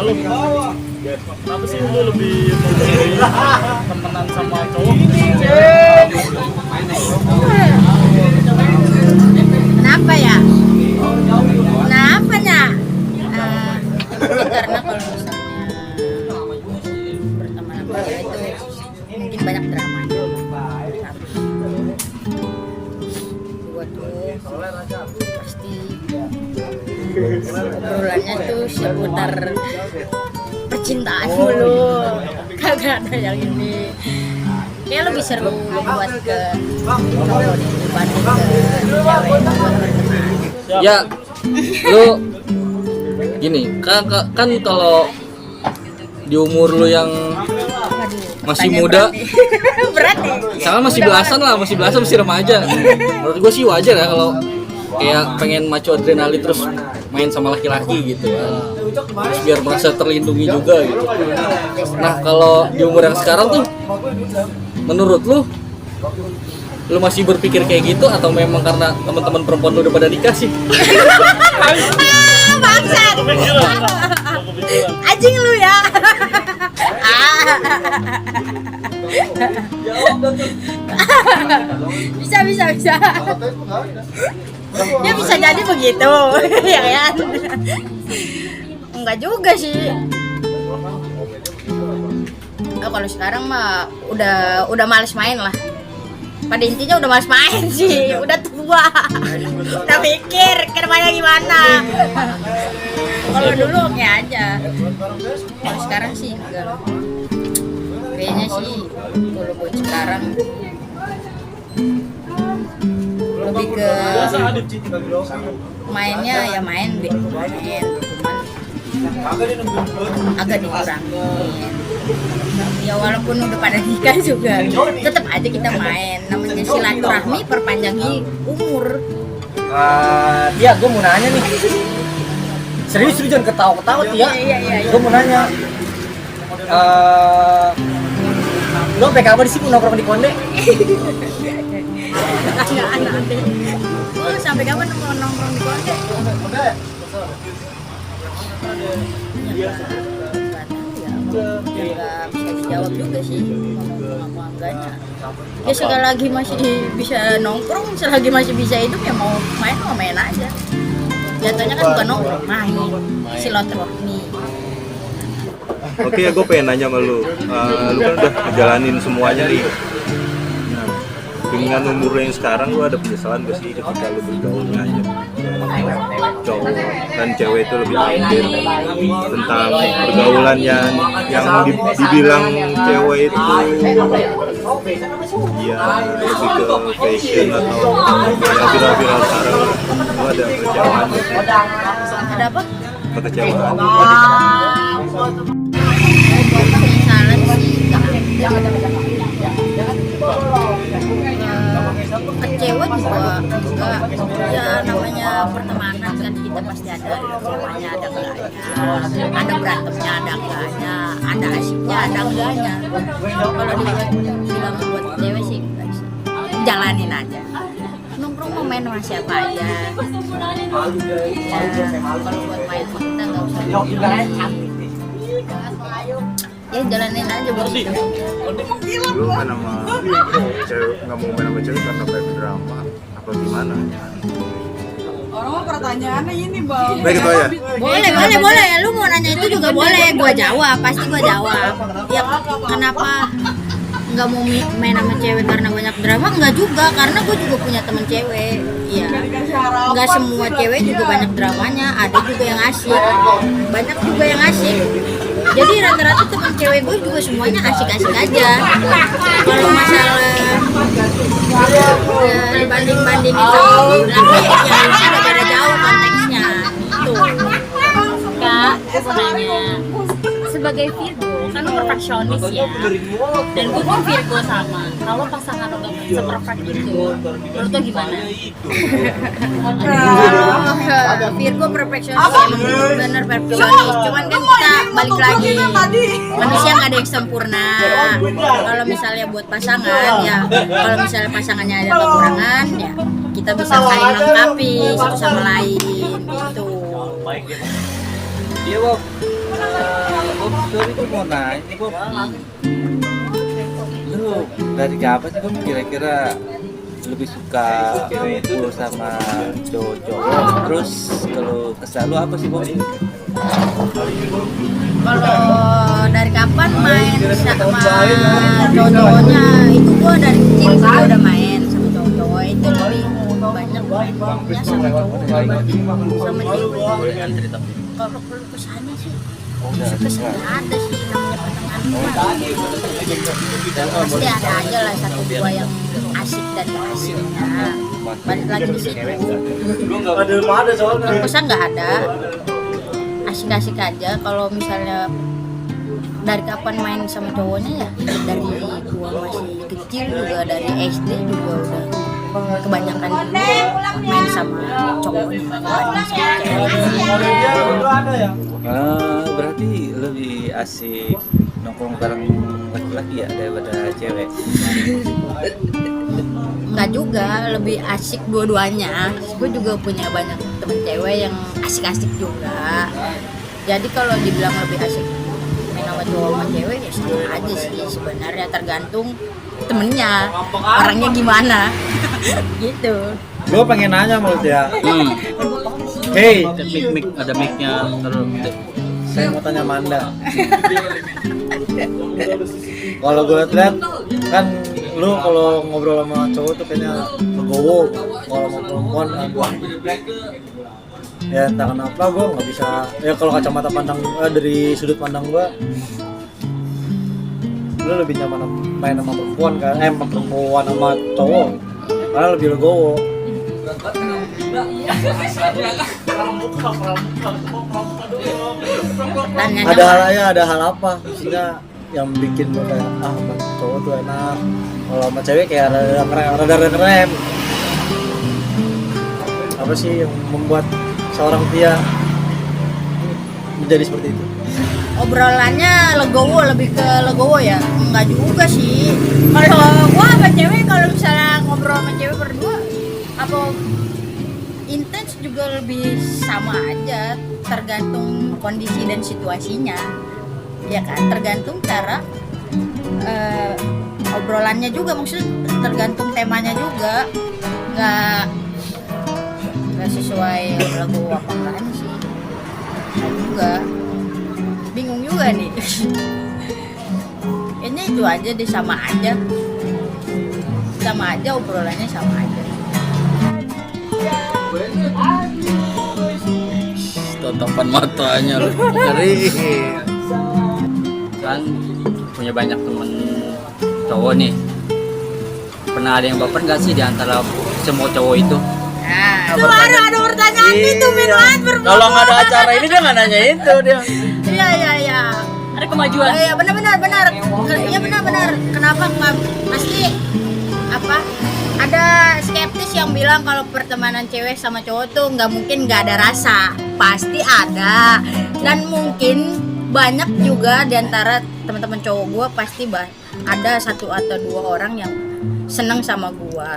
lu kenapa sih lu lebih memilih temenan sama cowok? Kenapa ya? Kenapanya? Karena kalau misalnya berteman sama dia itu mungkin banyak dramanya. Gua tuh pasti obrolannya tuh seputar percintaan dulu. Kagak ada yang ini. Kayak lebih seru buat ke cowok dibanding ke cewek buat berteman. Ya, lu gini, kan kalau di umur lu yang masih muda, berat nih. misalkan masih belasan masih remaja. Menurut gue sih wajar ya kalau kayak pengen macu adrenalin terus main sama laki-laki gitu kan. Terus biar merasa terlindungi juga gitu. Nah, kalau di umur yang sekarang tuh menurut lu masih berpikir kayak gitu atau memang karena teman-teman perempuan lu udah pada nikah sih? Bangsat. Anjing lu ya. Bisa. Ya bisa jadi begitu, ya kan? Enggak juga sih. Kalau sekarang mah udah males main lah. Pada intinya udah males main sih, udah tua, udah mikir ke depannya gimana. Kalau dulu oke aja, kalau sekarang sih enggak loh. Kayaknya sih kalau buat sekarang lebih ke mainnya ya main, cuman agak dikurangin. Ya walaupun udah pada nikah juga tetap aja kita main, namanya silaturahmi perpanjangi umur. Tia, gue mau nanya nih, serius jangan ketawa-ketawa Tia. Iya. Gue mau nanya, lo PK apa di sini nongkrong di Konde? Anak-anak deh. Lu sampai kapan nongkrong di Konde? Nggak bisa dijawab juga sih ngomong sama enggaknya. Ya sekali lagi masih bisa nongkrong, selagi masih bisa hidup ya mau main aja. Jatuhnya kan bukan nongkrong, main silaturahmi. Oke ya, gue pengen nanya sama lu. Lu kan udah ngejalanin semuanya nih. Dengan umur yang sekarang, lu ada penyesalan gak sih ketika lu bergaulnya aja cowok dan cewek itu lebih update tentang pergaulan yang dibilang cewek itu ya lebih ke fashion atau yang viral-viral sekarang? Lu ada kekecewaan gak sih? Ada apa? Kekecewaan? Penyesalan sih kecewa juga enggak. Ya namanya pertemanan kan kita pasti ada kecewanya, ada enggaknya, ada berantemnya, ada enggaknya, ada asiknya, ada enggaknya. Kalau bilang buat cewek sih enggak sih, jalanin aja, nongkrong mau main sama siapa aja ya. Kalau buat main kita nggak usah ya, jalanin aja bos. Lu main sama cewek, nggak mau main sama cewek karena banyak drama atau gimana? Orang mah pertanyaannya ini bang. Baik itu ya. Boleh. Lu mau nanya itu juga boleh. Gua jawab, pasti gua jawab. Ya kenapa nggak mau main sama cewek karena banyak drama? Enggak juga, karena gua juga punya temen cewek. Iya. Nggak semua cewek juga banyak dramanya. Ada juga yang asik. Banyak juga yang asik. Jadi rata-rata teman cewek gue juga semuanya asik-asik aja. Kalau masalah dibanding-bandingin sama laki ya udah beda jauh konteksnya. Tuh. Kak, aku mau nanya. Sebagai Virgo, kan lu perfeksionis ya. Dan gue pun Virgo sama. Kalau pasangan lo gak se-perfect itu, menurut lo gimana? Virgo perfeksionis, emang bener perfeksionis. Cuman kan kita balik lagi, manusia nggak ada yang sempurna. Kalau misalnya buat pasangan ya, kalau misalnya pasangannya ada kekurangan ya, kita bisa saling melengkapi satu sama lain gitu. Iya Bob. Bob, sorry gue mau nanya nih Bob. Lu dari kapan sih Bob kira-kira lebih suka kumpul sama cowok-cowok? Terus kalau kesal lu apa sih Bob? Kalau dari kapan main sama cowok-cowoknya itu gua dari kecil gua udah main sama cowok-cowok itu lebih banyak mainnya sama cowok dibanding sama cewek. Kalau perlu kesannya sih kesan ada sih namanya pasangan pasti ada aja lah satu dua yang asik dan gak asik. Nah, balik lagi di situ. Kesan nggak ada, asik-asik aja. Kalau misalnya dari kapan main sama cowoknya ya dari gua masih kecil juga, dari SD juga udah kebanyakan main sama cowoknya dibanding sama cewek. Berarti lebih asik nongkrong bareng laki-laki ya daripada cewek? Enggak juga, lebih asik dua-duanya. Gue juga punya banyak temen cewek yang asik-asik juga. Jadi kalau dibilang lebih asik main sama cowok sama cewek ya sama aja sih sebenarnya, tergantung temennya, orangnya gimana gitu. Gue pengen nanya mau ya. Hey, ada mic-nya terus. Saya mau tanya Manda. Kalau gue lihat kan lu kalau ngobrol sama cowok tuh kayaknya legowo, kalau sama perempuan ya entah kenapa gue nggak bisa ya, kalau kacamata pandang dari sudut pandang gue lu lebih nyaman main sama perempuan kan, sama perempuan sama cowok karena lebih legowo. Ada hal apa maksudnya yang bikin lo kayak sama cowok tuh enak, kalau sama cewek kayak rada ngerem. Apa sih yang membuat seorang pria menjadi seperti itu? Obrolannya legowo, lebih ke legowo ya? Enggak juga sih. Kalau gua sama cewek, kalau misalnya ngobrol sama cewek berdua apa intens juga lebih sama aja, tergantung kondisi dan situasinya. Ya kan, tergantung cara obrolannya juga, maksudnya tergantung temanya juga. Enggak sesuai lagu apa kan sih. Nah, juga bingung juga nih. Kayaknya itu aja deh, sama aja obrolannya sama aja. Tatapan matanya lu ngeri. Kan punya banyak temen cowok nih, pernah ada yang baper nggak sih di antara semua cowok itu? Nah, itu baru ada pertanyaan itu minuman berbeda. Kalau nggak ada acara ini dia nggak nanya itu dia. Iya. Ada kemajuan. Iya benar. Iya benar. Kenapa nggak? Pasti apa? Ada skeptis yang bilang kalau pertemanan cewek sama cowok tuh nggak mungkin nggak ada rasa. Pasti ada. Dan mungkin banyak juga di antara teman-teman cowok gue pasti ada satu atau dua orang yang seneng sama gue.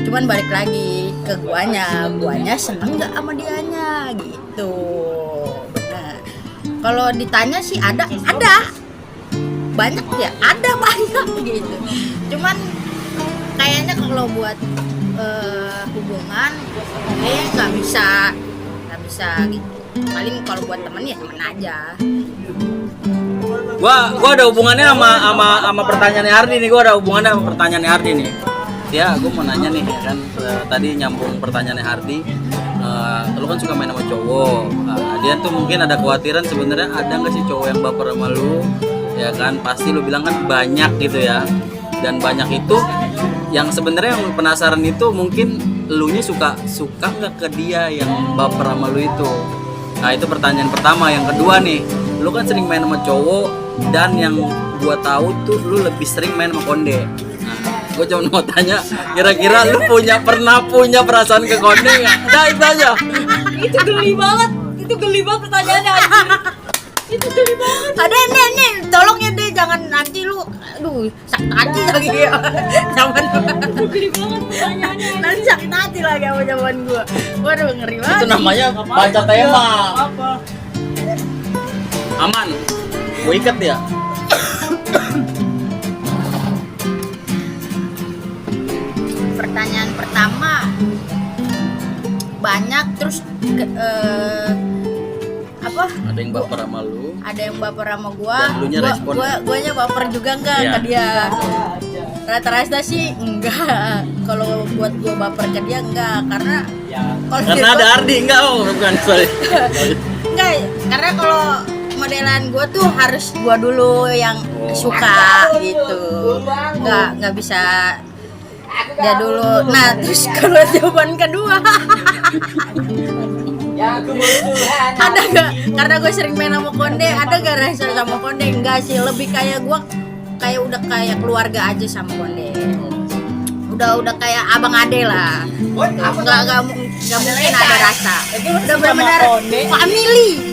Cuman balik lagi ke guanya seneng nggak sama dianya gitu. Benar. Kalau ditanya sih ada banyak ya, ada banyak gitu. Cuman kayaknya kalau buat hubungan nggak bisa gitu. Paling kalau buat temen ya temen aja. Gua ada hubungannya sama pertanyaannya Ardi nih. Gua ada hubungannya sama pertanyaannya Ardi nih. Ya, gue mau nanya nih kan, tadi nyambung pertanyaannya Hardi. Lu kan suka main sama cowok. Dia tuh mungkin ada kekhawatiran sebenarnya ada nggak sih cowok yang baper sama lu? Ya kan, pasti lu bilang kan banyak gitu ya. Dan banyak itu yang sebenarnya yang penasaran itu mungkin elunya suka nggak ke dia yang baper sama lu itu. Nah, itu pertanyaan pertama. Yang kedua nih, lu kan sering main sama cowok dan yang gua tahu tuh lu lebih sering main sama konde. Gue cuma mau tanya, kira-kira lu pernah punya perasaan ke konde nggak? Nah itu aja. Itu geli banget pertanyaannya. Itu geli banget. Ada nih, tolong ya deh, jangan nanti lu, aduh sakit hati lagi ya. Zaman Itu geli banget pertanyaannya. nanti sakit hati lagi sama zaman gua. Waduh ngeri banget. Itu namanya baca tema. Aman. Gue ikat ya. Pertanyaan pertama banyak, terus apa? Ada yang baper sama lu. Ada yang baper sama gua. Dan lunya respon. Guanya baper juga enggak Iya. ke dia? Rata-rata sih enggak. Kalau buat gua baper ke dia enggak, karena kalau Karena dia ada Ardi enggak? Oh, bukan, sorry. enggak, karena kalau modelan gua tuh harus gua dulu yang suka gitu. Enggak bisa dia dulu. Nah, terus kalau jawaban kedua ada gak? Karena gue sering main sama Konde, ada gak rasa sama Konde? Enggak sih, lebih kayak gue udah kayak keluarga aja sama Konde. Udah kayak abang ade lah. Enggak mungkin ada rasa. Udah benar-benar family